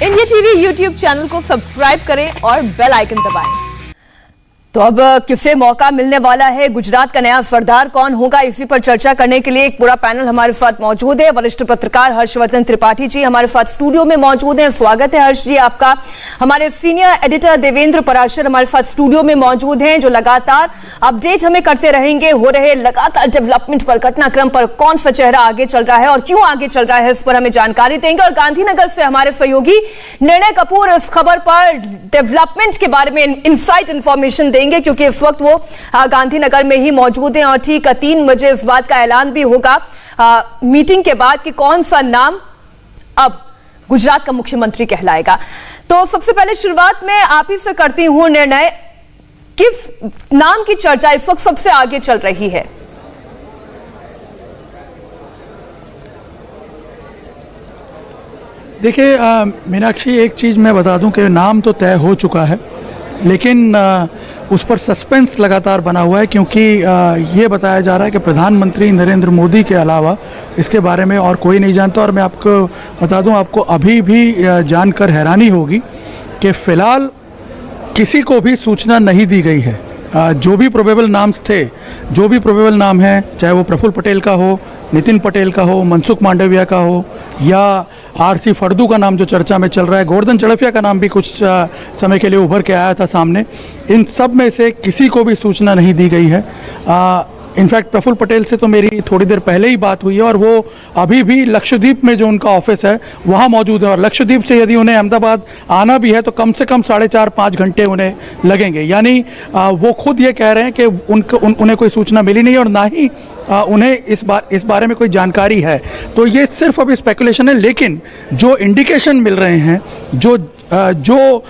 India TV YouTube channel को subscribe करें और बेल आइकन दबाएं। तो अब किसे मौका मिलने वाला है, गुजरात का नया सरदार कौन होगा, इसी पर चर्चा करने के लिए एक पूरा पैनल हमारे साथ मौजूद है। वरिष्ठ पत्रकार हर्षवर्धन त्रिपाठी जी हमारे साथ स्टूडियो में मौजूद हैं। स्वागत है हर्ष जी आपका। हमारे सीनियर एडिटर देवेंद्र पराशर हमारे साथ स्टूडियो में मौजूद हैं, जो लगातार अपडेट हमें करते रहेंगे हो रहे लगातार डेवलपमेंट पर, घटनाक्रम पर, कौन सा चेहरा आगे चल रहा है और क्यों आगे चल रहा है, इस पर हमें जानकारी देंगे। और गांधीनगर से हमारे सहयोगी निर्णय कपूर इस खबर पर डेवलपमेंट के बारे में इनसाइट इंफॉर्मेशन देंगे, क्योंकि इस वक्त वो गांधीनगर में ही मौजूद हैं और ठीक 3 बजे इस बात का ऐलान भी होगा मीटिंग के बाद कि कौन सा नाम अब गुजरात का मुख्यमंत्री कहलाएगा। तो सबसे पहले शुरुआत में आप ही से करती हूं निर्णय, किस नाम की चर्चा इस वक्त सबसे आगे चल रही है? देखिए मीनाक्षी, एक चीज मैं बता दूं कि नाम तो तय हो चुका है, लेकिन उस पर सस्पेंस लगातार बना हुआ है, क्योंकि ये बताया जा रहा है कि प्रधानमंत्री नरेंद्र मोदी के अलावा इसके बारे में और कोई नहीं जानता। और मैं आपको बता दूं, आपको अभी भी जानकर हैरानी होगी कि फिलहाल किसी को भी सूचना नहीं दी गई है। जो भी प्रोबेबल नाम्स थे, जो भी प्रोबेबल नाम हैं, चाहे वो प्रफुल्ल पटेल का हो, नितिन पटेल का हो, मनसुख मांडविया का हो, या आरसी फड़दू का नाम जो चर्चा में चल रहा है, गोवर्धन चड़फिया का नाम भी कुछ समय के लिए उभर के आया था सामने, इन सब में से किसी को भी सूचना नहीं दी गई है। इनफैक्ट प्रफुल्ल पटेल से तो मेरी थोड़ी देर पहले ही बात हुई है और वो अभी भी लक्षद्वीप में जो उनका ऑफिस है वहाँ मौजूद है, और लक्षद्वीप से यदि उन्हें अहमदाबाद आना भी है तो कम से कम 4.5-5 घंटे उन्हें लगेंगे। यानी वो खुद ये कह रहे हैं कि उन्हें कोई सूचना मिली नहीं और ना ही उन्हें इस बारे में कोई जानकारी है। तो ये सिर्फ अभी स्पेकुलेशन है, लेकिन जो इंडिकेशन मिल रहे हैं, जो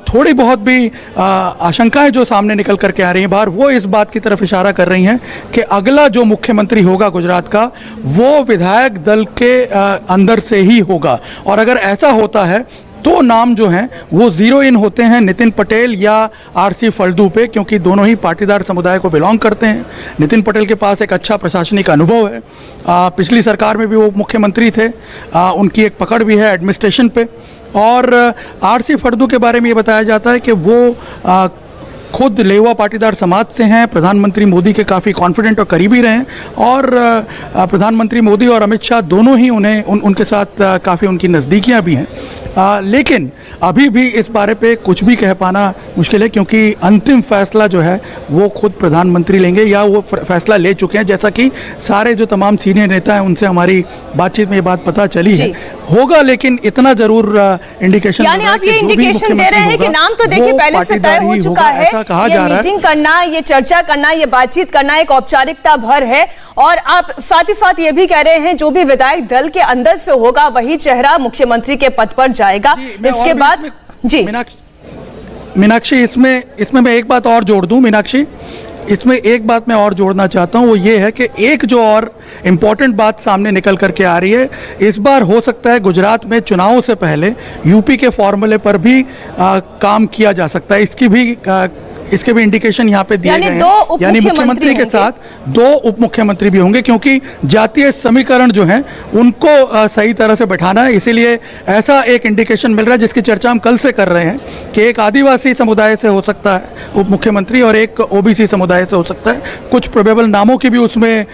थोड़ी बहुत भी आशंकाएं जो सामने निकल करके आ रही हैं बाहर, वो इस बात की तरफ इशारा कर रही हैं कि अगला जो मुख्यमंत्री होगा गुजरात का, वो विधायक दल के अंदर से ही होगा। और अगर ऐसा होता है तो नाम जो हैं वो जीरो इन होते हैं नितिन पटेल या आरसी फड़दू पे, क्योंकि दोनों ही पाटीदार समुदाय को बिलोंग करते हैं। नितिन पटेल के पास एक अच्छा प्रशासनिक अनुभव है, पिछली सरकार में भी वो मुख्यमंत्री थे, उनकी एक पकड़ भी है एडमिनिस्ट्रेशन पे। और आरसी फड़दू के बारे में ये बताया जाता है कि वो खुद लेवा पाटीदार समाज से हैं, प्रधानमंत्री मोदी के काफ़ी कॉन्फिडेंट और करीबी रहे हैं, और प्रधानमंत्री मोदी और अमित शाह दोनों ही उनके साथ काफ़ी उनकी नज़दीकियां भी हैं। लेकिन अभी भी इस बारे पे कुछ भी कह पाना मुश्किल है, क्योंकि अंतिम फैसला जो है वो खुद प्रधानमंत्री लेंगे या वो फैसला ले चुके हैं, जैसा कि सारे जो तमाम सीनियर नेता हैं उनसे हमारी बातचीत में ये बात पता चली है। होगा, लेकिन इतना जरूर इंडिकेशन, यानी आप ये इंडिकेशन दे रहे हैं कि नाम तो देखिए पहले से तय हो चुका है, ये मीटिंग करना, ये चर्चा करना, ये बातचीत करना एक औपचारिकता भर है। और आप साथ ही साथ ये भी कह रहे हैं जो भी विधायक दल के अंदर से होगा वही चेहरा मुख्यमंत्री के पद पर जाएगा। इसके बाद जी मीनाक्षी, इसमें मैं एक बात और जोड़ दूं मीनाक्षी, इसमें एक बात मैं और जोड़ना चाहता हूं, वो ये है कि एक जो और इम्पॉर्टेंट बात सामने निकल करके आ रही है, इस बार हो सकता है गुजरात में चुनावों से पहले यूपी के फॉर्मूले पर भी काम किया जा सकता है। इसके भी इंडिकेशन यहाँ पे दिए गए हैं। यानी मुख्यमंत्री के साथ 2 उप मुख्यमंत्री भी होंगे, क्योंकि जातीय समीकरण जो है उनको सही तरह से बैठाना है। इसीलिए ऐसा एक इंडिकेशन मिल रहा है, जिसकी चर्चा हम कल से कर रहे हैं, कि एक आदिवासी समुदाय से हो सकता है उप मुख्यमंत्री और एक ओबीसी समुदाय से हो सकता है। कुछ प्रोबेबल नामों की भी उसमें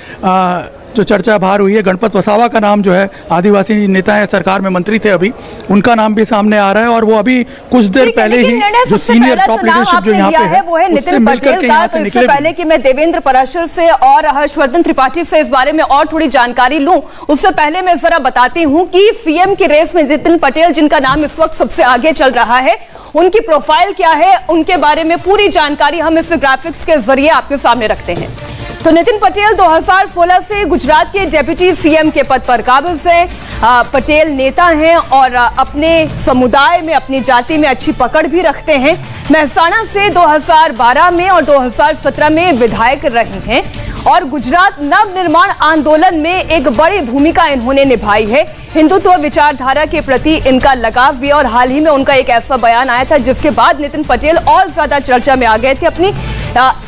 जो चर्चा बाहर हुई है। गणपत वसावा का नाम जो है, आदिवासी नेता है, सरकार में मंत्री थे अभी, उनका नाम भी सामने आ रहा है। और वो अभी कुछ देर पहले ही जो सीनियर टॉप लीडरशिप जो यहाँ पे है वो है नितिन पटेल का। तो इससे पहले कि मैं देवेंद्र पराशर से और हर्षवर्धन त्रिपाठी से इस बारे में और थोड़ी जानकारी लूं, उससे पहले मैं जरा बताती हूं कि सीएम की रेस में नितिन पटेल, जिनका नाम इस वक्त सबसे आगे चल रहा है, उनकी प्रोफाइल क्या है, उनके बारे में पूरी जानकारी हम इस ग्राफिक्स के जरिए आपके सामने रखते हैं। तो नितिन पटेल 2016 से गुजरात के डेप्यूटी सीएम के पद पर काबिज हैं। पटेल नेता हैं और अपने समुदाय में, अपनी जाति में अच्छी पकड़ भी रखते हैं। मेहसाणा से 2012 में और 2017 में विधायक रहे हैं और गुजरात नवनिर्माण आंदोलन में एक बड़ी भूमिका इन्होंने निभाई है। हिंदुत्व विचारधारा के प्रति इनका लगाव भी, और हाल ही में उनका एक ऐसा बयान आया था जिसके बाद नितिन पटेल और ज्यादा चर्चा में आ गए थे अपनी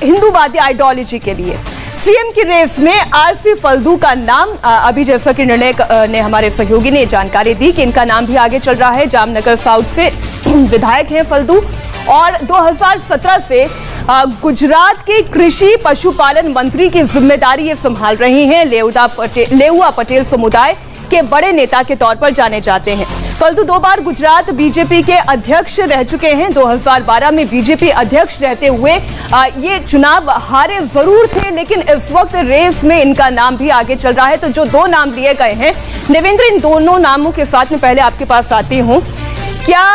हिंदूवादी आइडियोलॉजी के लिए। सीएम की रेस में आरसी फल्दू का नाम, अभी जैसा कि निर्णय ने हमारे सहयोगी ने जानकारी दी कि इनका नाम भी आगे चल रहा है। जामनगर साउथ से विधायक हैं फल्दू और 2017 से गुजरात के कृषि पशुपालन मंत्री की जिम्मेदारी ये संभाल रही हैं। लेउआ पटेल समुदाय के बड़े नेता के तौर पर जाने जाते हैं। फल्दू 2 बार गुजरात बीजेपी के अध्यक्ष रह चुके हैं। 2012 में बीजेपी अध्यक्ष रहते हुए ये चुनाव हारे जरूर थे, लेकिन इस वक्त रेस में इनका नाम भी आगे चल रहा है। तो जो 2 नाम लिए गए हैं, देवेंद्र, इन दोनों नामों के साथ में पहले आपके पास आती हूं, क्या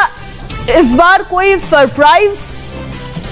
इस बार कोई सरप्राइज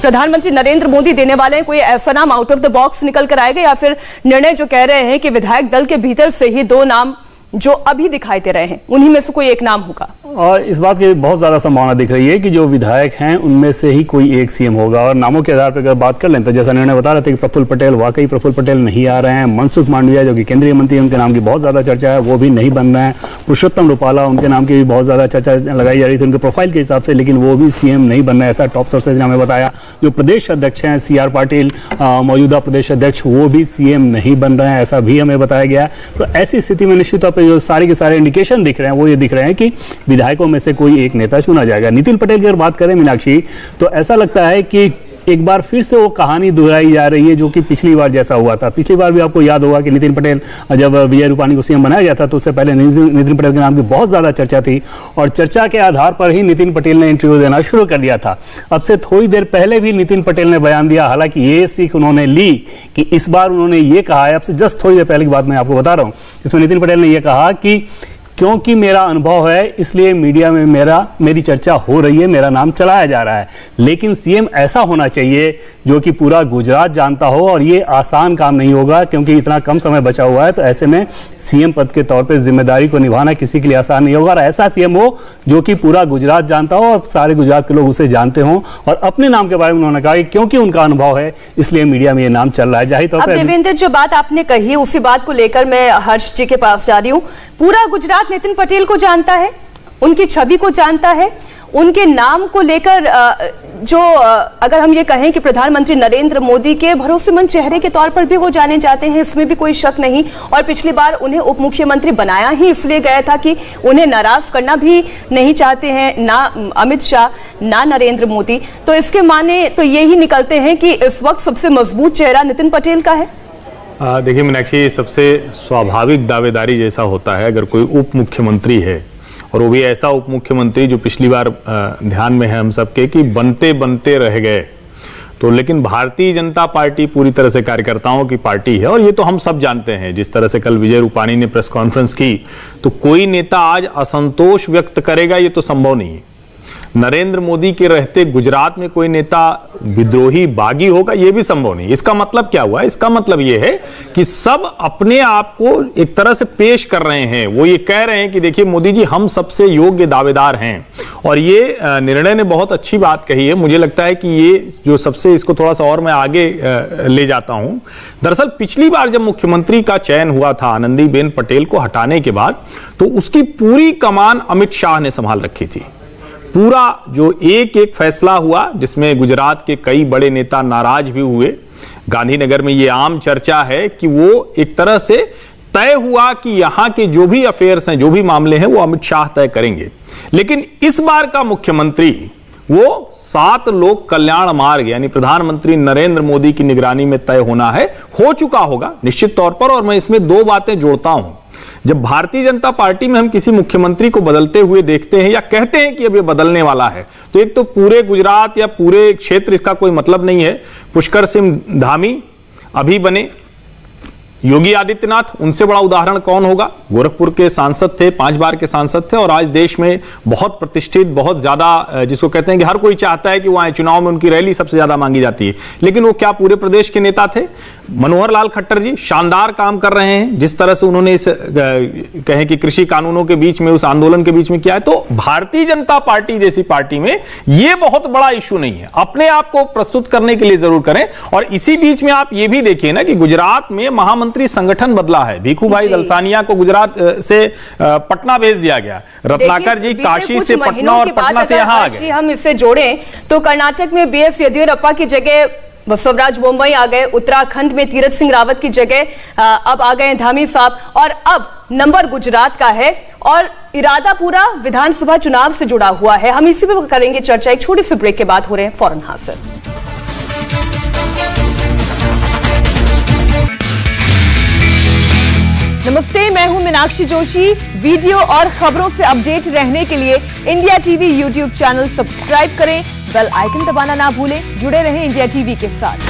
प्रधानमंत्री नरेंद्र मोदी देने वाले हैं? कोई ऐसा नाम आउट ऑफ द बॉक्स निकल कर आएगा, या फिर निर्णय जो कह रहे हैं कि विधायक दल के भीतर से ही 2 नाम जो अभी दिखाई दे रहे हैं उन्हीं में से कोई एक नाम होगा? और इस बात की बहुत ज्यादा संभावना दिख रही है कि जो विधायक हैं उनमें से ही कोई एक सीएम होगा। और नामों के आधार पर अगर बात कर लें तो जैसा निर्णय बता रहे थे कि प्रफुल्ल पटेल, वाकई प्रफुल्ल पटेल नहीं आ रहे हैं। मनसुख मांडविया जो कि केंद्रीय मंत्री, उनके नाम की बहुत ज्यादा चर्चा है, वो भी नहीं बन रहे हैं। पुरुषोत्तम रूपाला, उनके नाम की भी बहुत ज्यादा चर्चा लगाई जा रही थी उनके प्रोफाइल के हिसाब से, लेकिन वो भी सीएम नहीं बन रहे हैं, ऐसा टॉप सोर्सेज ने हमें बताया। जो प्रदेश अध्यक्ष हैं CR पाटिल, मौजूदा प्रदेश अध्यक्ष, वो भी सीएम नहीं बन रहे हैं, ऐसा भी हमें बताया गया है। तो ऐसी स्थिति में निश्चित तौर पर जो सारे के सारे इंडिकेशन दिख रहे हैं वो ये दिख रहे हैं कि विधायकों में से कोई एक नेता चुना जाएगा। नितिन पटेल की अगर बात करें मीनाक्षी, तो ऐसा लगता है कि एक बार फिर से वो कहानी दोहराई जा रही है जो कि पिछली बार जैसा हुआ था। पिछली बार भी आपको याद होगा कि नितिन पटेल, जब विजय रूपाणी को सीएम बनाया गया था तो उससे पहले नितिन पटेल के नाम की बहुत ज्यादा चर्चा थी और चर्चा के आधार पर ही नितिन पटेल ने इंटरव्यू देना शुरू कर दिया था। अब से थोड़ी देर पहले भी नितिन पटेल ने बयान दिया, हालांकि ये सीख उन्होंने ली कि इस बार उन्होंने ये कहा है, अब से जस्ट थोड़ी देर पहले की बात मैं आपको बता रहा हूँ, जिसमें नितिन पटेल ने यह कहा कि क्योंकि मेरा अनुभव है इसलिए मीडिया में मेरी चर्चा हो रही है, मेरा नाम चलाया जा रहा है, लेकिन सीएम ऐसा होना चाहिए जो कि पूरा गुजरात जानता हो और ये आसान काम नहीं होगा क्योंकि इतना कम समय बचा हुआ है। तो ऐसे में सीएम पद के तौर पे जिम्मेदारी को निभाना किसी के लिए आसान नहीं होगा और ऐसा सीएम हो जो कि पूरा गुजरात जानता हो और सारे गुजरात के लोग उसे जानते हों। और अपने नाम के बारे में उन्होंने कहा कि क्योंकि उनका अनुभव है इसलिए मीडिया में ये नाम चल रहा है। जाहिर तौर पर देवेंद्र, जो बात आपने कही उसी बात को लेकर मैं हर्ष जी के पास जा रही हूँ। पूरा गुजरात नितिन पटेल को जानता है, उनकी छवि को जानता है, उनके नाम को लेकर जो अगर हम ये कहें कि प्रधानमंत्री नरेंद्र मोदी के भरोसेमंद चेहरे के तौर पर भी वो जाने जाते हैं, इसमें भी कोई शक नहीं। और पिछली बार उन्हें उप मुख्यमंत्री बनाया ही इसलिए गया था कि उन्हें नाराज करना भी नहीं चाहते हैं ना अमित शाह ना नरेंद्र मोदी। तो इसके माने तो यही निकलते हैं कि इस वक्त सबसे मजबूत चेहरा नितिन पटेल का है। देखिए मीनाक्षी, सबसे स्वाभाविक दावेदारी जैसा होता है अगर कोई उप मुख्यमंत्री है और वो भी ऐसा उप मुख्यमंत्री जो पिछली बार ध्यान में है हम सबके कि बनते बनते रह गए, तो लेकिन भारतीय जनता पार्टी पूरी तरह से कार्यकर्ताओं की पार्टी है और ये तो हम सब जानते हैं। जिस तरह से कल विजय रूपाणी ने प्रेस कॉन्फ्रेंस की तो कोई नेता आज असंतोष व्यक्त करेगा ये तो संभव नहीं है। नरेंद्र मोदी के रहते गुजरात में कोई नेता विद्रोही बागी होगा ये भी संभव नहीं। इसका मतलब क्या हुआ? इसका मतलब ये है कि सब अपने आप को एक तरह से पेश कर रहे हैं। वो ये कह रहे हैं कि देखिए मोदी जी हम सबसे योग्य दावेदार हैं। और ये निर्णय ने बहुत अच्छी बात कही है। मुझे लगता है कि ये जो सबसे, इसको थोड़ा सा और मैं आगे ले जाता हूं। दरअसल पिछली बार जब मुख्यमंत्री का चयन हुआ था आनंदीबेन पटेल को हटाने के बाद, तो उसकी पूरी कमान अमित शाह ने संभाल रखी थी। पूरा जो एक एक फैसला हुआ जिसमें गुजरात के कई बड़े नेता नाराज भी हुए, गांधीनगर में ये आम चर्चा है कि वो एक तरह से तय हुआ कि यहां के जो भी अफेयर्स हैं, जो भी मामले हैं, वो अमित शाह तय करेंगे। लेकिन इस बार का मुख्यमंत्री वो 7 लोक कल्याण मार्ग यानी प्रधानमंत्री नरेंद्र मोदी की निगरानी में तय होना है, हो चुका होगा निश्चित तौर पर। और मैं इसमें 2 बातें जोड़ता हूं। जब भारतीय जनता पार्टी में हम किसी मुख्यमंत्री को बदलते हुए देखते हैं या कहते हैं कि अब ये बदलने वाला है, तो एक तो पूरे गुजरात या पूरे क्षेत्र इसका कोई मतलब नहीं है। पुष्कर सिंह धामी अभी बने, योगी आदित्यनाथ, उनसे बड़ा उदाहरण कौन होगा? गोरखपुर के सांसद थे, 5 बार के सांसद थे और आज देश में बहुत प्रतिष्ठित, बहुत ज्यादा, जिसको कहते हैं कि हर कोई चाहता है कि वो आए, चुनाव में उनकी रैली सबसे ज्यादा मांगी जाती है। लेकिन वो क्या पूरे प्रदेश के नेता थे? मनोहर लाल खट्टर जी शानदार काम कर रहे हैं, जिस तरह से उन्होंने इस कहें कि कृषि कानूनों के बीच में, उस आंदोलन के बीच में किया है। तो भारतीय जनता पार्टी जैसी पार्टी में ये बहुत बड़ा इश्यू नहीं है। अपने आप को प्रस्तुत करने के लिए जरूर करें। और इसी बीच में आप ये भी देखिए ना कि गुजरात में महामंत्री संगठन बदला है। भीखूभाई दलसानिया को गुजरात से पटना भेज दिया गया, रत्नाकर जी काशी से पटना और पटना से यहां आ गए। हम इसे जोड़ें तो कर्नाटक में BS येदियुरप्पा की जगह स्वराज मुंबई आ गए, उत्तराखंड में तीरथ सिंह रावत की जगह अब आ गए धामी साहब, और अब नंबर गुजरात का है और इरादा पूरा विधानसभा चुनाव से जुड़ा हुआ है। हम इसी पर करेंगे चर्चा, एक छोटी सी ब्रेक के बाद हो रहे हैं फौरन हासिल। नमस्ते, मैं हूं मीनाक्षी जोशी। वीडियो और खबरों से अपडेट रहने के लिए India TV YouTube channel subscribe करें, बेल आइकन दबाना ना भूलें। जुड़े रहें इंडिया टीवी के साथ।